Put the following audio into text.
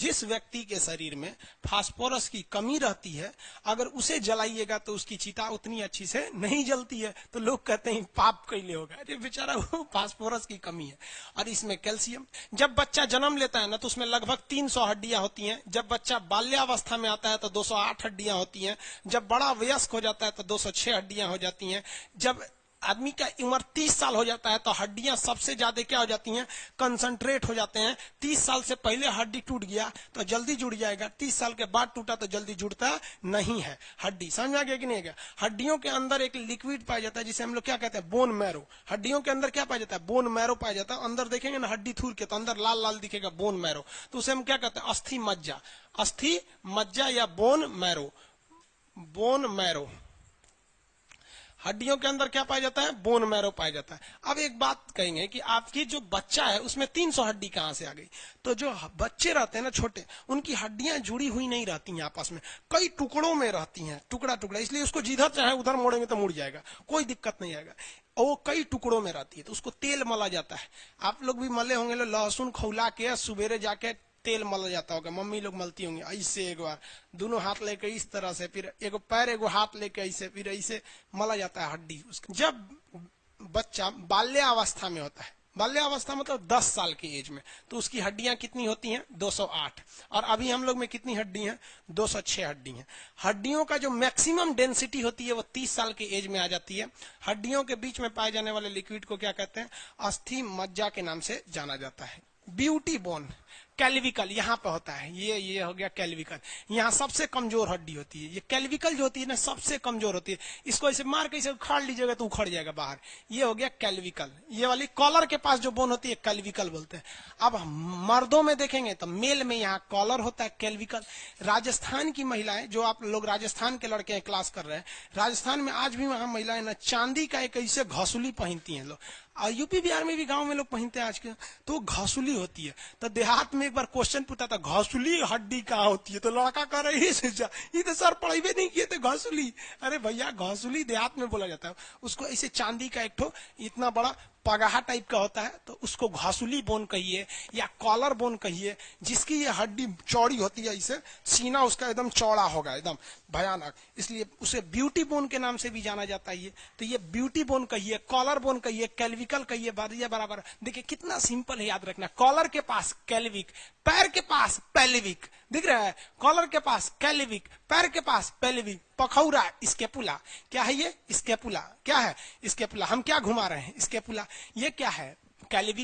जिस व्यक्ति के शरीर में फास्फोरस की कमी रहती है, अगर उसे जलाइएगा तो उसकी चिता उतनी अच्छी से नहीं जलती है। तो लोग कहते हैं पाप कैले होगा, अरे बेचारा वो फास्फोरस की कमी है। और इसमें कैल्शियम, जब बच्चा जन्म लेता है ना तो उसमें लगभग 300 हड्डियां होती हैं। जब बच्चा बाल्यावस्था में आता है तो 208 हड्डियां होती हैं। जब बड़ा वयस्क हो जाता है तो 206 हड्डियां हो जाती हैं। जब आदमी का उम्र 30 साल हो जाता है तो हड्डियां सबसे ज्यादा क्या हो जाती हैं, कंसंट्रेट हो जाते हैं। 30 साल से पहले हड्डी टूट गया तो जल्दी जुड़ जाएगा, 30 साल के बाद टूटा तो जल्दी जुड़ता नहीं है हड्डी। समझ आ गया कि नहीं गया? हड्डियों के अंदर एक लिक्विड पाया जाता है जिसे हम लोग क्या कहते हैं, बोन मैरो। हड्डियों के अंदर क्या पाया जाता है, बोन मैरो पाया जाता है। अंदर देखेंगे ना हड्डी थूर के तो अंदर लाल लाल दिखेगा बोन मैरो, तो उसे हम क्या कहते हैं, अस्थि मज्जा। अस्थि मज्जा या बोन मैरो, बोन मैरो। हड्डियों के अंदर क्या पाया जाता है, बोन मैरो पाया जाता है। अब एक बात कहेंगे कि आपकी जो बच्चा है उसमें 300 हड्डी कहां से आ गई? तो जो बच्चे रहते हैं ना छोटे, उनकी हड्डियां जुड़ी हुई नहीं रहती हैं आपस में, कई टुकड़ों में रहती हैं, टुकड़ा टुकड़ा। इसलिए उसको जिधर चाहे उधर मोड़ेंगे तो मुड़ जाएगा, कोई दिक्कत नहीं आएगा। और वो कई टुकड़ों में रहती है तो उसको तेल मला जाता है। आप लोग भी मले होंगे, लहसुन खौला के सुबेरे जाके तेल मल जाता होगा, मम्मी लोग मलती होंगी ऐसे, एक बार दोनों हाथ लेके इस तरह से, फिर एगो पैर एगो हाथ लेके ऐसे, फिर ऐसे मला जाता है हड्डी उसका। जब बच्चा बाल्यावस्था में होता है, बाल्यावस्था मतलब 10 साल की एज में, तो उसकी हड्डियां कितनी होती हैं, 208। और अभी हम लोग में कितनी हड्डी हैं, 206 हड्डी हैं। हड्डियों का जो मैक्सिमम डेंसिटी होती है वो 30 साल की एज में आ जाती है। हड्डियों के बीच में पाए जाने वाले लिक्विड को क्या कहते हैं, अस्थि मज्जा के नाम से जाना जाता है। ब्यूटी बोन, कैल्विकल यहाँ पे होता है, ये हो गया कैल्विकल, यहाँ सबसे कमजोर हड्डी होती है। ये कैल्विकल जो होती है ना सबसे कमजोर होती है, इसको ऐसे मार के इसे उखाड़ लीजिएगा तो उखड़ जाएगा बाहर। ये हो गया कैल्विकल। ये वाली कॉलर के पास जो बोन होती है कैल्विकल बोलते हैं। अब मर्दों में देखेंगे तो मेल में यहाँ कॉलर होता है, कैल्विकल। राजस्थान की महिलाएं, जो आप लोग राजस्थान के लड़के क्लास कर रहे हैं, राजस्थान में आज भी वहां महिलाएं ना चांदी का एक ऐसे घसुली पहनती हैं लोग, और यूपी बिहार में भी गांव में लोग पहनते हैं आज के, तो घसुली होती है। तो देहात में एक बार क्वेश्चन पूछा था, घसुली हड्डी कहाँ होती है? तो लड़का कह रहे ये तो सर पढ़ाई नहीं किए थे घसुली। अरे भैया घसुली देहात में बोला जाता है, उसको ऐसे चांदी का एक ठो इतना बड़ा पगाहा टाइप का होता है, तो उसको घासुली बोन कहिए या कॉलर बोन कहिए, जिसकी ये हड्डी चौड़ी होती है, इसे सीना उसका एकदम चौड़ा होगा, एकदम भयानक, इसलिए उसे ब्यूटी बोन के नाम से भी जाना जाता है। तो ये ब्यूटी बोन कहिए, कॉलर बोन कहिए, कैल्विकल कहिए, बराबर। देखिए कितना सिंपल है याद रखना। कॉलर के पास कैल्विक, पैर के पास पेल्विक, दिख रहा है, कॉलर के पास कैल्विक, पैर के पास पेल्विक, पखौरा स्केपुला। क्या है ये? स्केपुला। क्या है? स्केपुला। हम क्या घुमा रहे हैं? स्केपुला। ये क्या है? कैल्विक।